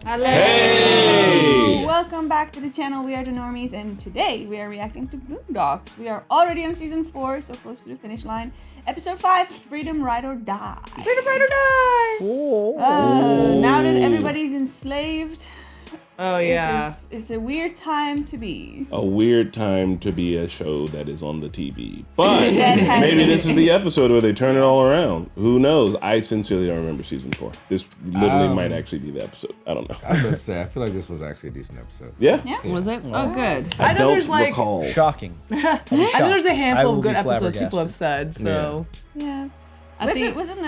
Hello. Hey! Welcome back to the channel. We are the Normies, and today we are reacting to Boondocks. We are already on season 4, so close to the finish line. Episode 5, Freedom Ride or Die. Freedom Ride or Die! Now that everybody's enslaved, Oh yeah. it's a weird time to be. A weird time to be a show that is on the TV. But That has- maybe this is the episode where they turn it all around. Who knows? I sincerely don't remember season 4. This literally might actually be the episode. I don't know. I was about to say, I feel like this was actually a decent episode. Yeah? Was it? Oh, good. I know don't there's like recall. Shocking. I know there's a handful will of good be episodes people have flabbergasted. said. So Yeah. I think Wasn't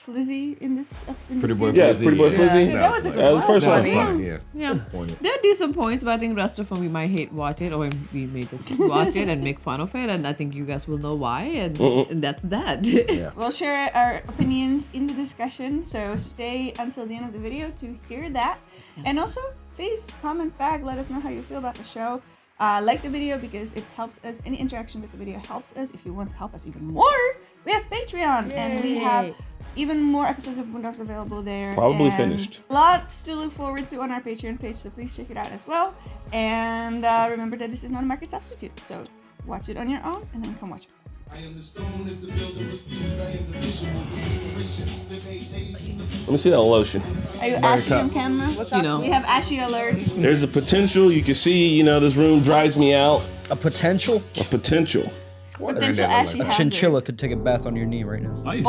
Flizzy in this Pretty Boy season? Yeah, Flizzy. Pretty Boy Flizzy. Yeah, that was a good That was the first That was one. funny, yeah. yeah. Pointed. There are decent points, but I think the rest of them we might hate watch it, or we may just watch it and make fun of it, and I think you guys will know why, and that's that. Yeah. We'll share our opinions in the discussion, so stay until the end of the video to hear that. And also, please comment back, let us know how you feel about the show. Like the video because it helps us. Any interaction with the video helps us. If you want to help us even more, we have Patreon, and we have even more episodes of Boondocks available there. Probably and finished. Lots to look forward to on our Patreon page, so please check it out as well. And remember that this is not a market substitute, so watch it on your own and then come watch with us. I am the stone that the builder refused. I am the visual inspiration that made ladies. Let me see that lotion. Are you ashy on camera? You know. We have ashy alert. There's a potential. You can see, this room dries me out. A potential? A potential. Potential ashy hazard. Chinchilla could take a bath on your knee right now. I see.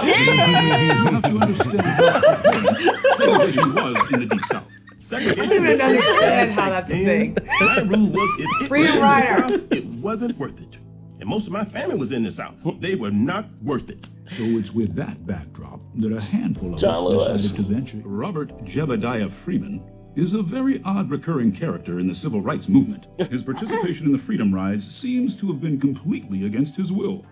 You have to understand. Segregation was in the Deep South. Segregation I don't even was so understand bad how back that's a then. thing. My rule was if it Freedom was in the Rider. South, it wasn't worth it. And most of my family was in the South. They were not worth it. So it's with that backdrop that a handful of John us Lewis. decided to venture. Robert Jebediah Freeman is a very odd recurring character in the civil rights movement. His participation in the Freedom Rides seems to have been completely against his will.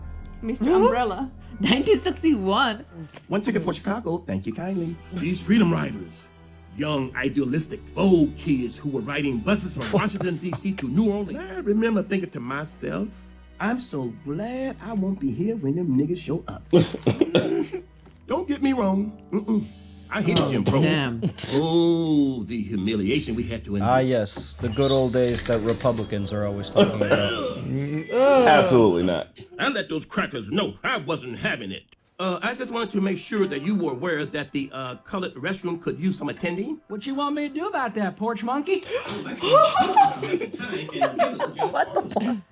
Mr. Umbrella. 1961. One ticket for Chicago, thank you kindly. These Freedom Riders, young, idealistic, bold kids who were riding buses from Washington, D.C. to New Orleans. I remember thinking to myself, I'm so glad I won't be here when them niggas show up. Don't get me wrong. I hated Jim Crow. Damn. Oh, the humiliation we had to endure. Ah, yes. The good old days that Republicans are always talking about. Absolutely not. I let those crackers know I wasn't having it. I just wanted to make sure that you were aware that the colored restroom could use some attending. What you want me to do about that, porch monkey?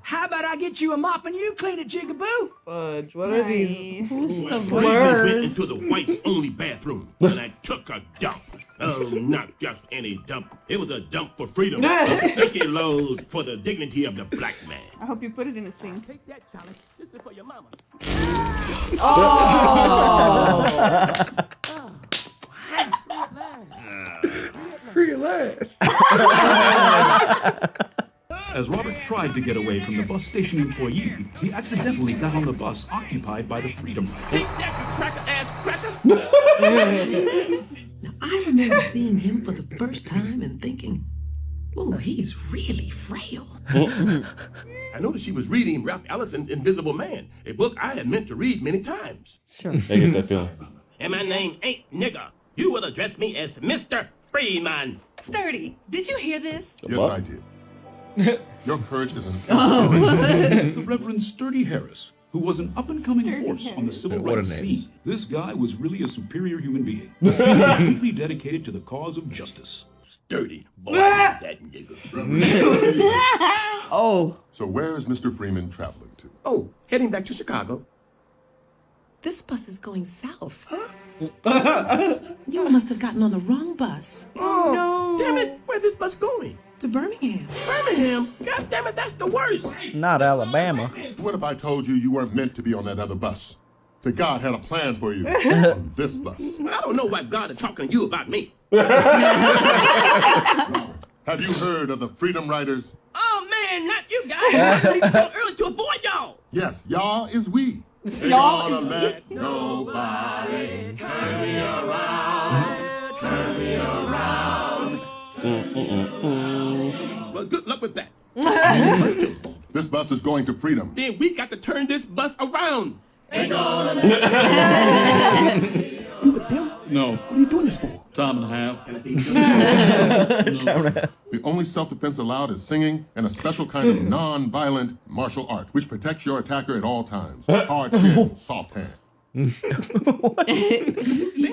How about I get you a mop and you clean it, jigaboo? Fudge, what are these? Nice. The We went words. into the whites only bathroom and I took a dump. Oh, not just any dump. It was a dump for freedom. A stinky load for the dignity of the black man. I hope you put it in a sink. Take that, Charlie. This is for your mama. Free at last. As Robert tried to get away from the bus station employee, he accidentally got on the bus occupied by the Freedom Riders. Take that, you cracker-ass cracker. Now, I remember seeing him for the first time and thinking, oh, he's really frail. I noticed she was reading Ralph Ellison's Invisible Man, a book I had meant to read many times. Sure. I get that feeling. And my name ain't nigger. You will address me as Mr. Freeman. Sturdy, did you hear this? Yes, What? I did. Your courage is an The Reverend Sturdy Harris, who was an up-and-coming force on the civil What a rights name. scene. This guy was really a superior human being, completely dedicated to the cause of justice. Sturdy. Boy, I need that nigger. Oh. So where is Mr. Freeman traveling to? Oh, heading back to Chicago. This bus is going south. You must have gotten on the wrong bus. Oh, no. Damn it. Where's this bus going? To Birmingham. Birmingham. God damn it, that's the worst. Not Alabama. What if I told you you weren't meant to be on that other bus? That God had a plan for you on this bus? I don't know why God is talking to you about me. Have you heard of the Freedom Riders? Oh, man, not you guys. I leave so early to avoid y'all. Yes, y'all is we. Ain't Y'all gonna is let nobody turn me around, turn me around. Well, good luck with that. This bus is going to freedom. Then we got to turn this bus around. Ain't gonna You with them? No. What are you doing this for? Time and a half. The only self-defense allowed is singing and a special kind of non-violent martial art, which protects your attacker at all times. Hard chin, soft hand.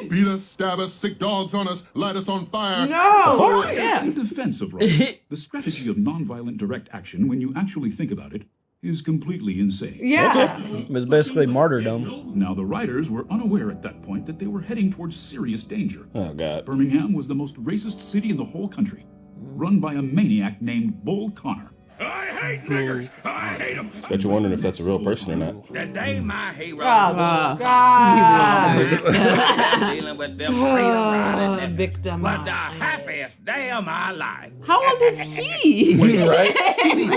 Beat us, stab us, sick dogs on us, light us on fire. No! Yeah. In defense of Robert, the strategy of nonviolent direct action, when you actually think about it, is completely insane. Yeah. It's basically martyrdom. Now, the writers were unaware at that point that they were heading towards serious danger. Oh, God. Birmingham was the most racist city in the whole country, run by a maniac named Bull Connor. I hate niggers! I hate them! Bet you're wondering if that's a real person or not. That they my hero. God. Dealing with them freedom riding victim. But the happiest day of my life. How old is he? Right?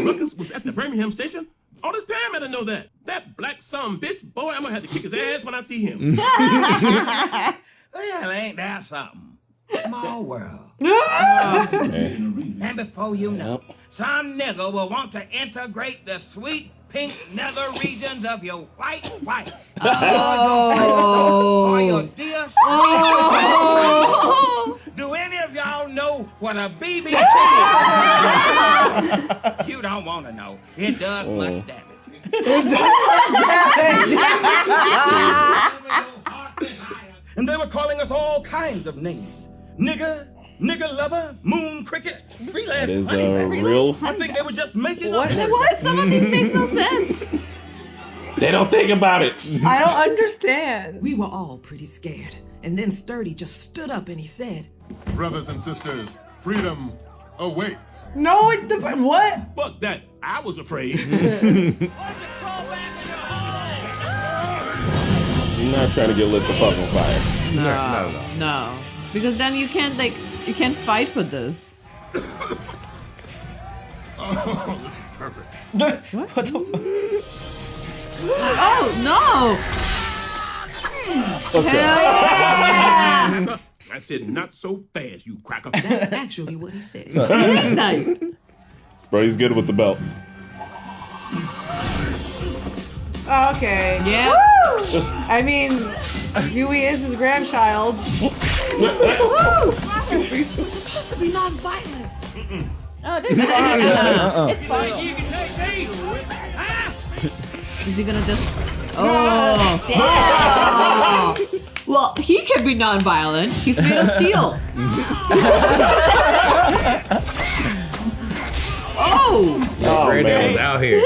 Lucas was at the Birmingham station. All this time I didn't know that. That black son bitch, boy, I'm gonna have to kick his ass when I see him. Well, ain't that something? Small world. And before you know, some nigga will want to integrate the sweet pink nether regions of your white wife. Or your dear Do any of y'all know what a BBC is? You don't want to know. It does much damage. And they were calling us all kinds of names. Nigger lover, moon cricket, freelance That is honey. real. I think they were just making What? up. What? Some of these make no sense. They don't think about it. I don't understand. We were all pretty scared. And then Sturdy just stood up and he said, Brothers and sisters, freedom awaits. No, what? Fuck that. I was afraid. You're not trying to get lit the fuck on fire. No. Because then you can't fight for this. Oh, this is perfect. What the fuck? Oh no! Let's go. Yeah! I said, not so fast, you cracker. that's actually what he said. Nice. Bro, he's good with the belt. Okay. Yeah. Woo! I mean, Huey is his grandchild. It's supposed to be non-violent. Oh, this is It's fine. Is he gonna just? Oh. Oh. Well, he can be non-violent. He's made of steel. Oh. Grandad was out here.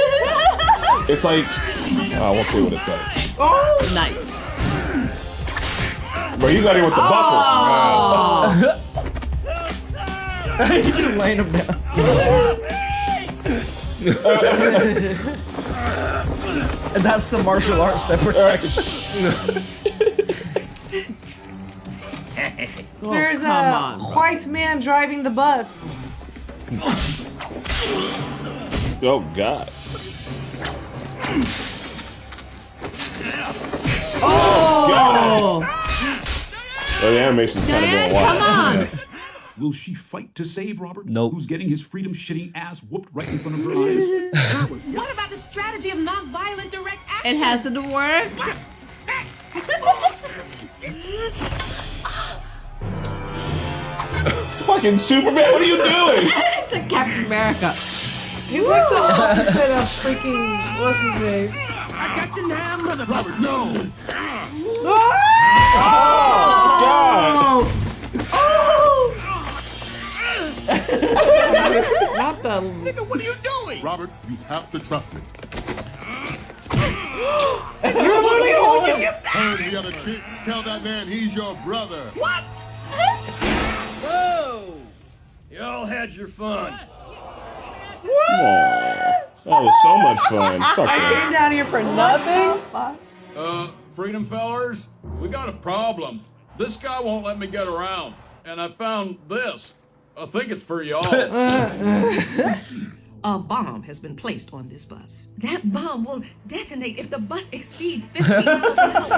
It's like, I won't say what it's like. Oh, Nice. Bro, he's out here with the buckle. He's just laying him down. And that's the martial arts that protects. there's come a on, bro. white man driving the bus. Oh, God. Oh. Oh, the animation's kind of Diane, going wild. come on. Will she fight to save Robert? Nope. Who's getting his freedom-shitting ass whooped right in front of her eyes? What about the strategy of non-violent direct action? It hasn't worked. Fucking Superman, what are you doing? It's like Captain America. He's like the opposite of freaking, what's his name? I got you now, mother Robert. No. God. Not the. Nigga, what are you doing? Robert, you have to trust me. You're literally holding him. Turn the other cheek. Tell that man he's your brother. What? Whoa! Y'all had your fun. Aw, that was so much fun. Fuck I that. came down here for nothing. Freedom fellers, we got a problem. This guy won't let me get around, and I found this. I think it's for y'all. A bomb has been placed on this bus. That bomb will detonate if the bus exceeds 15 miles an hour.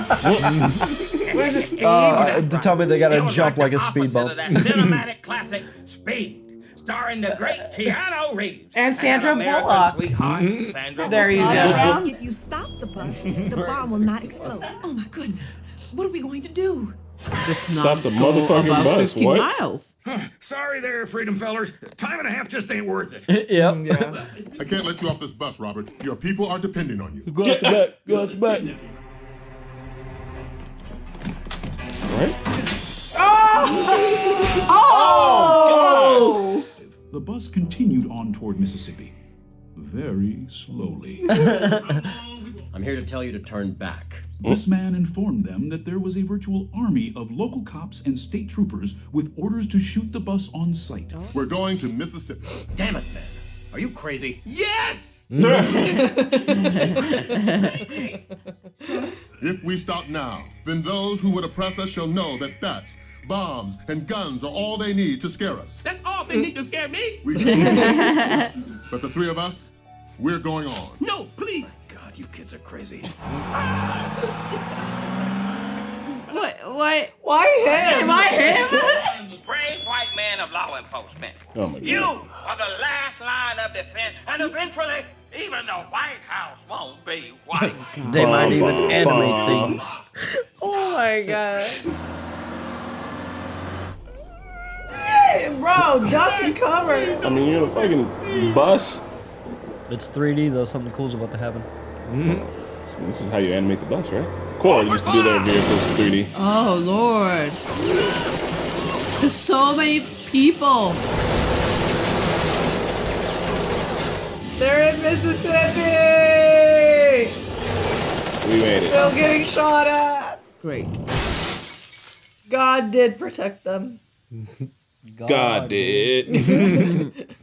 What is the speed? Tell me they gotta It was jump like a the speed opposite bump. of that cinematic classic Speed, starring the great Keanu Reeves And Sandra America's Bullock. Sweetheart, Sandra There you Bullock. go. If you stop the bus, the bomb will not explode. Oh my goodness. What are we going to do? Just not Stop the go motherfucking above bus. 15 What? miles. Sorry there, freedom fellers. Time and a half just ain't worth it. Yep. Yeah. I can't let you off this bus, Robert. Your people are depending on you. Go off the back. Go off the back. Right? Oh! The bus continued on toward Mississippi, very slowly. I'm here to tell you to turn back. This man informed them that there was a virtual army of local cops and state troopers with orders to shoot the bus on sight. We're going to Mississippi. Damn it, man. Are you crazy? Yes! If we stop now, then those who would oppress us shall know that bats, bombs, and guns are all they need to scare us. That's all they need to scare me. We can but the three of us, we're going on. No, please. God, you kids are crazy. What? Why him? Am I him? Brave white man of law enforcement. Oh my God. You are the last line of defense, and eventually, even the White House won't be white. They might even animate things. Oh my god. Hey, bro, duck and cover. I mean, you're in a fucking bus. It's 3D though. Something cool's about to happen. This is how you animate the bus, right? Core used to do their vehicles 3D. Oh, Lord. There's so many people. They're in Mississippi. We made it. Still getting shot at. Great. God did protect them. God did.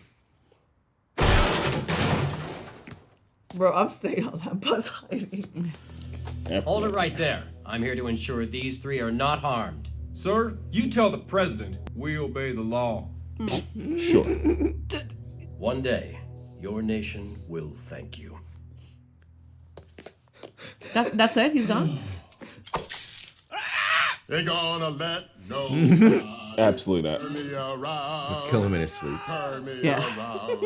Bro, I'm staying on that bus hiding. Hold it right there. I'm here to ensure these three are not harmed. Sir, you tell the president we obey the law. Sure. One day, your nation will thank you. That's it? He's gone? Ain't gonna let no Absolutely not. turn me around. Kill him in his sleep. Turn me Yeah. around.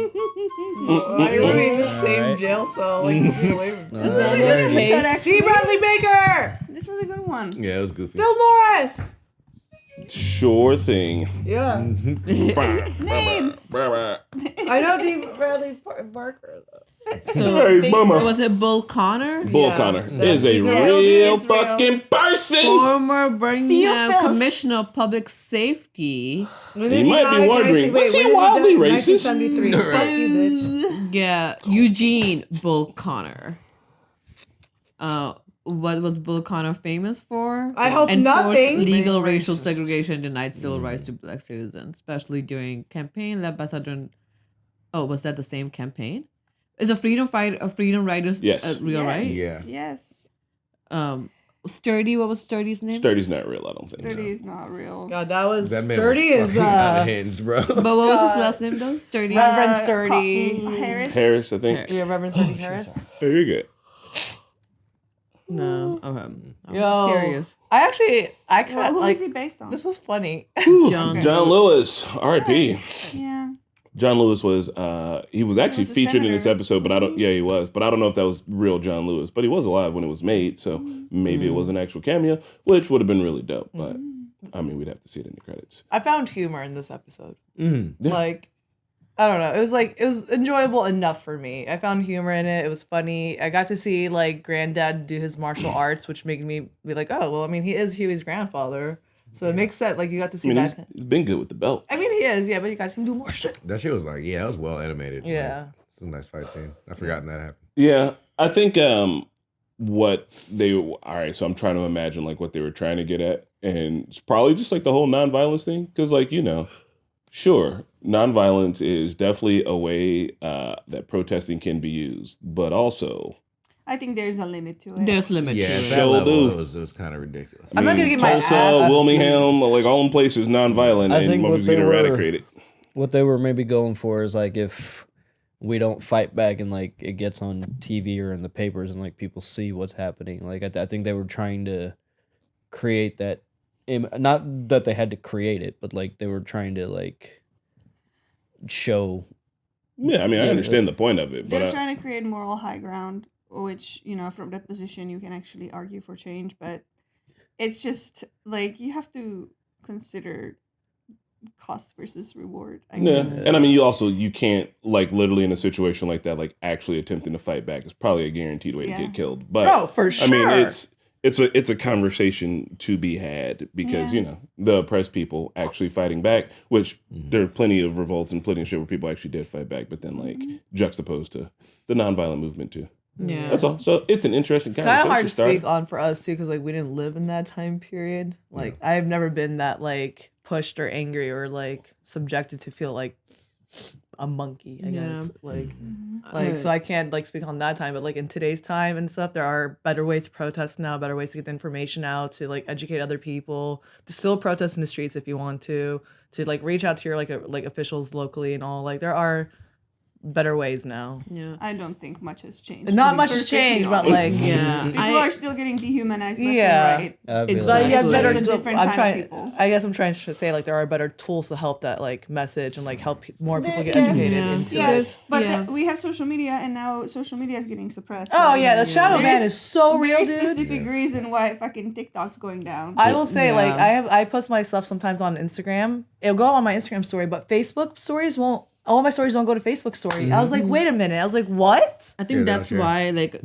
Why are we in the same Alright. jail cell? Like, this Alright. G. Bradley Baker! This was a good one. Yeah, it was goofy. Phil Morris! Sure thing. Yeah. Names. I know D. Bradley Barker, though. So, Hey, mama. was it Bull Connor? Bull Yeah. Connor is a He's real. real He's real. fucking person. Former Birmingham Theophilus. Commissioner of Public Safety. When did You might be die? wondering, was he when did wildly die? racist? 1973. Fuck you, bitch. Yeah, Eugene Bull Connor. What was Bull Connor famous for? I hope Enforced nothing. legal Being racial racist. segregation denied civil rights to black citizens, especially during campaign led by Southern. Oh, was that the same campaign? Is a freedom riders Yes. real, right? Yeah. Yes. Sturdy. What was Sturdy's name? Sturdy's not real, I don't think. 30 is not real. God, that was That man Sturdy was is fucking unhinged, bro. But what was his God. last name though? Sturdy. Reverend Sturdy. Harris. Harris, I think. Harris. Yeah, Reverend Sturdy Harris. There you go. No. Okay. I'm Yo, just curious. I kind Well, of who like is he based on? this was funny. John. John Lewis, R.I.P. Yeah. John Lewis was he was actually was a featured in this senator. episode, but I don't. Yeah, he was, but I don't know if that was real John Lewis. But he was alive when it was made, so maybe it was an actual cameo, which would have been really dope. But I mean, we'd have to see it in the credits. I found humor in this episode. Yeah. Like, I don't know. It was enjoyable enough for me. I found humor in it. It was funny. I got to see like Grandad do his martial arts, which made me be like, oh, well, I mean, he is Huey's grandfather. So it makes sense. Like, you got to see I mean, that. he's been good with the belt. I mean, he is, yeah, but you got to see him do more shit. That shit was like, yeah, it was well animated. Yeah. Like, it's a nice fight scene. I forgotten that happened. Yeah, I think what they all right. So I'm trying to imagine like what they were trying to get at, and it's probably just like the whole nonviolence thing, because like sure, nonviolence is definitely a way that protesting can be used, but also I think there's a limit to it. There's limit Yeah, to at it. that Sure level, do. it was kind of ridiculous. I'm not gonna get my Tulsa, ass- Wilmington, like all them places nonviolent, I and think what motherfuckers they get were- eradicated. What they were maybe going for is like if we don't fight back and like it gets on TV or in the papers and like people see what's happening. Like I think they were trying to create that. Not that they had to create it, but like they were trying to like show. Yeah, I mean, I Yeah, understand the point of it, but They're trying to create moral high ground, which, from that position you can actually argue for change, but it's just like you have to consider cost versus reward. I Yeah, guess. and I mean, you can't like literally in a situation like that, like actually attempting to fight back is probably a guaranteed way to get killed. But Oh, for sure. I mean, it's a conversation to be had because the oppressed people actually fighting back, which there are plenty of revolts and plenty of shit where people actually did fight back, but then like juxtaposed to the nonviolent movement too. Yeah, that's all. So it's an interesting Kind conversation. of hard to speak on for us too, because like we didn't live in that time period. Like I've never been that like pushed or angry or like subjected to feel like a monkey, I guess. Like so I can't like speak on that time, but like in today's time and stuff, there are better ways to protest now, better ways to get the information out, to like educate other people, to still protest in the streets if you want to like reach out to your like officials locally and all. Like there are better ways now. Yeah, I don't think much has changed. Not much has changed, but like people are still getting dehumanized. Left yeah, and right. But you have better. Just a different kind of people. I guess I'm trying to say like there are better tools to help that like message and like help more people get educated into it. But we have social media, and now social media is getting suppressed. Oh yeah, the shadow ban is so real, dude. There's specific reason why fucking TikTok's going down. I will say like I post my stuff sometimes on Instagram. It'll go on my Instagram story, but Facebook stories won't. All my stories don't go to Facebook story. I was like, wait a minute. I was like, what? I think that's why, like,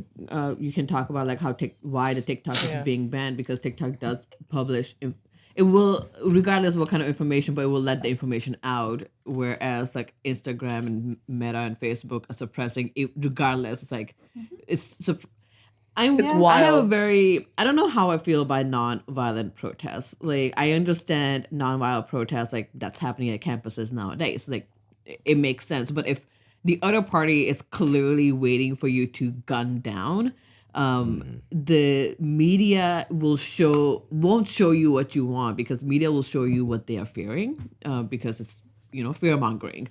you can talk about like how why the TikTok is being banned, because TikTok does publish. It will, regardless of what kind of information, but it will let the information out. Whereas like Instagram and Meta and Facebook are suppressing it, regardless. It's like it's wild. I have I don't know how I feel about non-violent protests. Like I understand non-violent protests, like that's happening at campuses nowadays. Like it makes sense. But if the other party is clearly waiting for you to gun down, the media won't show you what you want, because media will show you what they are fearing, because it's fear mongering.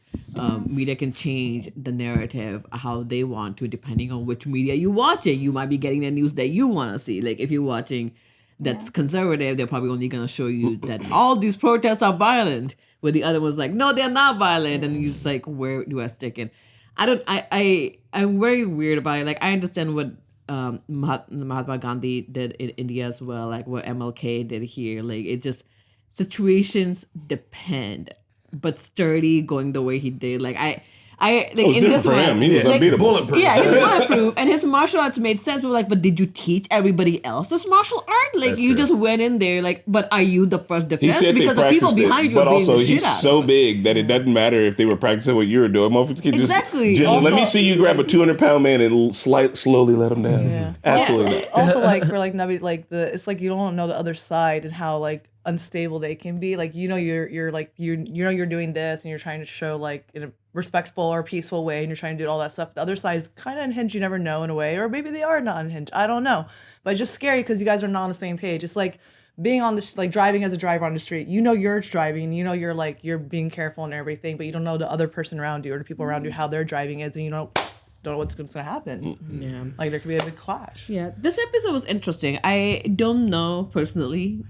Media can change the narrative how they want to, depending on which media you watching. You might be getting the news that you want to see. Like if you're watching that's conservative, they're probably only gonna show you that all these protests are violent, where the other one's like, no, they're not violent, and it's like, where do I stick in? I'm very weird about it. Like I understand what Mahatma Gandhi did in India as well, like what MLK did here. Like it just, situations depend, but sturdy going the way he did. Like I like in this one, he was unbeatable. Bulletproof. Yeah, he's bulletproof, and his martial arts made sense. We were like, but did you teach everybody else this martial art? Like That's you true. just went in there, like, but are you the first He defense? said they Because the people practiced behind it, you are but beating also the shit he's out. so big that it doesn't matter if they were practicing what you were doing. Motherfuckers can Exactly. just let me Also- see you grab a 200-pound man and slowly let him down. Yeah. Absolutely. Also, like for like Nabi, like it's like you don't know the other side and how like unstable they can be. Like you're like you're doing this and you're trying to show like in a respectful or peaceful way, and you're trying to do all that stuff. The other side is kind of unhinged. You never know in a way, or maybe they are not unhinged. I don't know, but it's just scary because you guys are not on the same page. It's like being on this, like driving as a driver on the street. You're driving, you're being careful and everything, but you don't know the other person around you or the people around you how their driving is, and you don't know what's going to happen. Yeah. Like there could be a big clash. Yeah, this episode was interesting. I don't know personally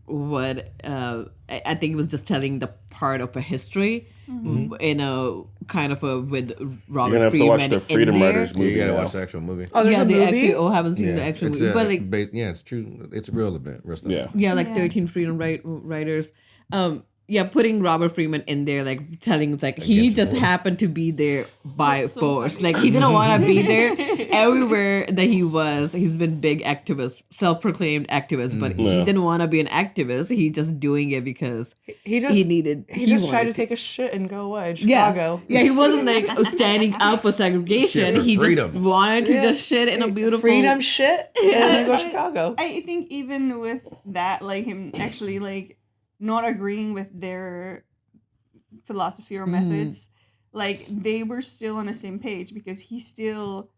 what I think it was just telling the part of a history in a kind of a with Robert You're gonna have to Freeman watch the Freedom in there. Riders movie. You gotta now. watch the actual movie. Oh, there's a movie? Haven't seen the actual it's movie, but like it's true. It's a real event. Real stuff. Yeah. like 13 Freedom Riders. Putting Robert Freeman in there, like telling it's like he Against just the law. happened to be there by force. Like he didn't want to be there. Everywhere that he was, he's been big activist, self-proclaimed activist, but he Yeah. didn't want to be an activist. He just doing it because He just he just tried wanted to take a shit and go away. In yeah. Chicago. Yeah, he wasn't like standing up for segregation. Shit for He just freedom. wanted to Yeah. just shit in a beautiful freedom shit and then go to Chicago. I think even with that, like him actually like not agreeing with their philosophy or methods, like they were still on the same page, because he still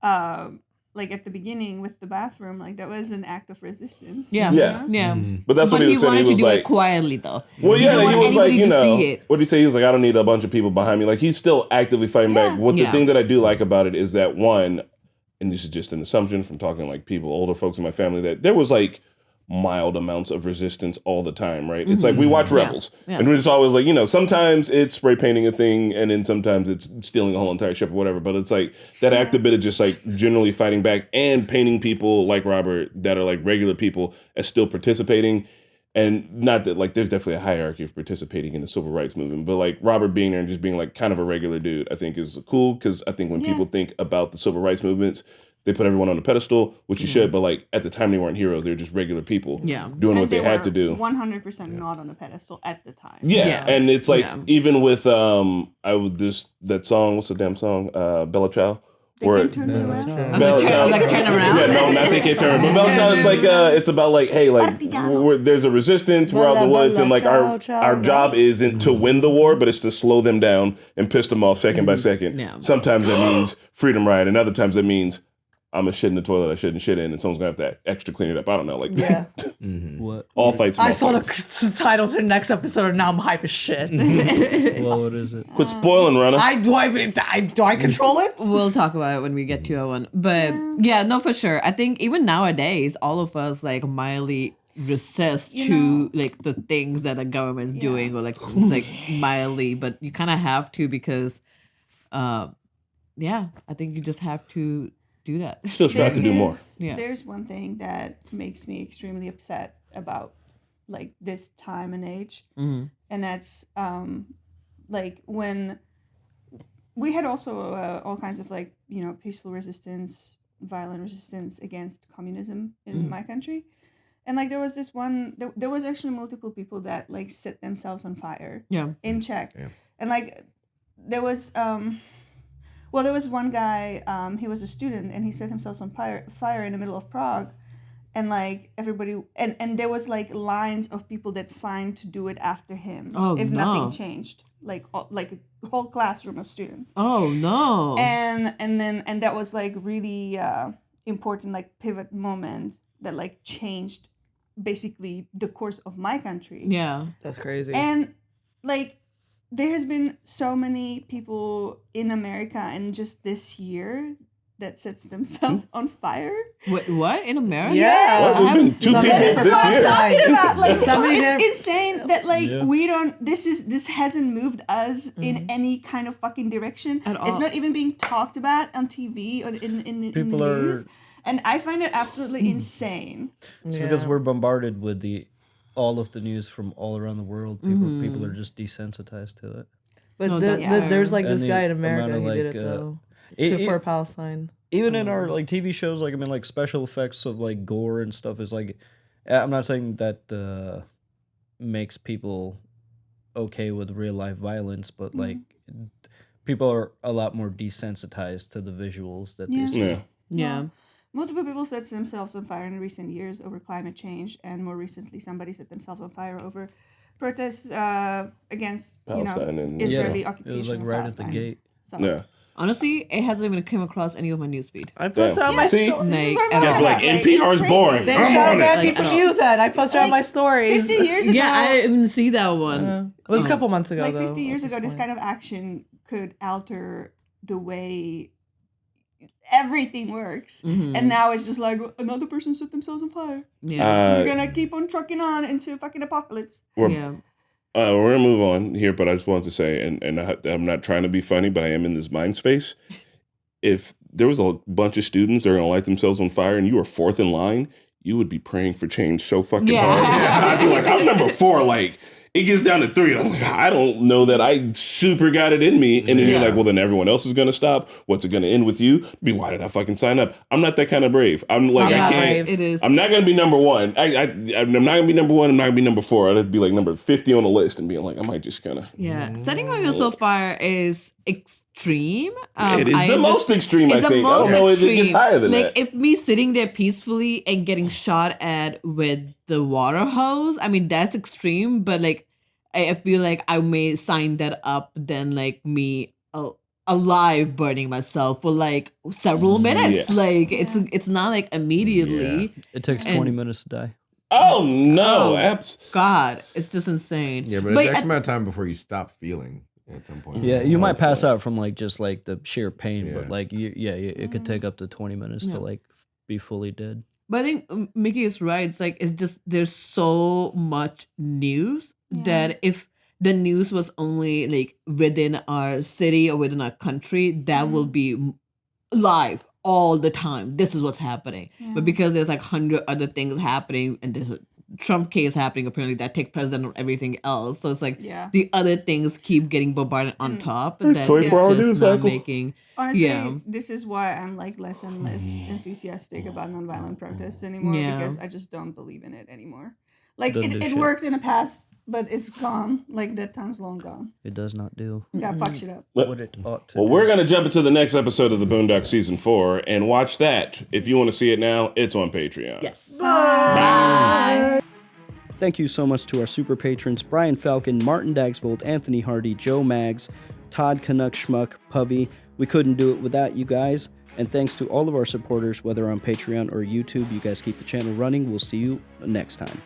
like at the beginning with the bathroom, like that was an act of resistance. Yeah. you Yeah. know? Yeah. But that's what he was saying. wanted He was to do like, it quietly though. well, He yeah, didn't he want was like, anybody to see it. what did he say? He was like, I don't need a bunch of people behind me. Like he's still actively fighting back. What the Yeah. thing that I do like about it is that one, and this is just an assumption from talking to like people, older folks in my family, that there was like mild amounts of resistance all the time, right? It's like we watch Rebels, and we're just always like, sometimes it's spray painting a thing, and then sometimes it's stealing a whole entire ship or whatever. But it's like that active bit of just like generally fighting back and painting people like Robert that are like regular people as still participating. And not that like there's definitely a hierarchy of participating in the civil rights movement, but like Robert being there and just being like kind of a regular dude, I think is cool, because I think when people think about the civil rights movements, they put everyone on a pedestal, which you should, but like at the time they weren't heroes; they were just regular people doing what they had to do. 100% not on a pedestal at the time. Yeah, and it's like even with that song. What's the damn song? Bella Ciao. They turn me around. Bella Ciao. Like turn around. Yeah, no, not they can't turn. But Bella Ciao, it's like it's about like, hey, like there's a resistance. We're out in the woods, and like our job isn't to win the war, but it's to slow them down and piss them off second by second. Yeah. Sometimes that means freedom ride, and other times that means I'm a shit in the toilet I shouldn't shit in, and someone's gonna have to extra clean it up. I don't know, like What? All fights. I saw the title to the next episode, and now I'm hype as shit. Well, what is it? Quit spoiling, Runner. Do I control it? We'll talk about it when we get to that one. But yeah, no, for sure. I think even nowadays, all of us like mildly resist to like the things that the government's doing, or like mildly, but you kind of have to because, I think you just have to do that. Still strive to do more. There's one thing that makes me extremely upset about like this time and age, and that's like when we had also all kinds of like peaceful resistance, violent resistance against communism in my country, and like there was this one. There was actually multiple people that like set themselves on fire. In Czech, and like there was. Well, there was one guy, he was a student, and he set himself on fire in the middle of Prague, and like everybody, and there was like lines of people that signed to do it after him if nothing changed, like a whole classroom of students. Oh no! And that was like really important, like pivot moment that like changed basically the course of my country. Yeah, that's crazy. And like. There has been so many people in America in just this year that sets themselves on fire. What in America? Yeah, there's been 2 people this year. Like, it's insane that like we don't. This hasn't moved us in any kind of fucking direction at all. It's not even being talked about on TV or in the news. And I find it absolutely insane. It's because we're bombarded with all of the news from all around the world. People are just desensitized to it. But there's like this guy in America who did it though. For Palestine. Even in our like TV shows, like like special effects of like gore and stuff is like, I'm not saying that makes people okay with real life violence, but like people are a lot more desensitized to the visuals that they see. Yeah. Multiple people set themselves on fire in recent years over climate change, and more recently, somebody set themselves on fire over protests against Palestine Israeli occupation. It was like right at the gate. So. Honestly, it hasn't even come across any of my newsfeed. I posted on my stories. Like NPR's boring. Then I'm shout on out it. for you then. I posted on my stories. 50 years ago. Yeah, I didn't see that one. It was a couple months ago, like though. 50 years ago, this kind of action could alter the way everything works, and now it's just like another person set themselves on fire. We're gonna keep on trucking on into a fucking apocalypse. We're gonna move on here, but I just wanted to say, and I'm not trying to be funny, but I am in this mind space. If there was a bunch of students that are gonna light themselves on fire, and you were 4th in line, you would be praying for change so fucking hard. I'd be like, I'm number 4, like. It gets down to 3, and I'm like, I don't know that I super got it in me. And then you're like, well, then everyone else is going to stop. What's it going to end with you? Why did I fucking sign up? I'm not that kind of brave. I'm like, I can't. It is. I'm not going to be number 1. I'm not going to be number 1. I'm not going to be number 4. I'd have to be like number 50 on the list and being like, I might just kind of. Yeah. Setting on yourself fire is extreme. It is the most extreme, I think. I don't know if it gets higher than that. If me sitting there peacefully and getting shot at with the water hose, I mean, that's extreme, but like, I feel like I may sign that up than like me alive burning myself for like several minutes. Like it's not like immediately. It takes 20 minutes to die. Oh no! God, it's just insane. Yeah, but it's X amount of time before you stop feeling at some point. Yeah, you might pass out from like just like the sheer pain, but like it could take up to 20 minutes to like be fully dead. But I think Mickey is right. It's like, it's just, there's so much news that if the news was only like within our city or within our country, that will be live all the time. This is what's happening. But because there's like 100 other things happening, and there's a Trump case happening apparently that take precedent on everything else. So it's like the other things keep getting bombarded on top, and that it's just not making. Honestly, this is why I'm like less and less enthusiastic about nonviolent protests anymore, because I just don't believe in it anymore. Like it worked in the past, but it's gone. Like that time's long gone. It does not do. You gotta fuck shit up. What it ought to. Well, we're gonna jump into the next episode of the Boondocks season 4 and watch that. If you want to see it now, it's on Patreon. Yes. Bye. Thank you so much to our super patrons: Brian Falcon, Martin Dagsvold, Anthony Hardy, Joe Maggs, Todd Canuck Schmuck, Puvy. We couldn't do it without you guys. And thanks to all of our supporters, whether on Patreon or YouTube. You guys keep the channel running. We'll see you next time.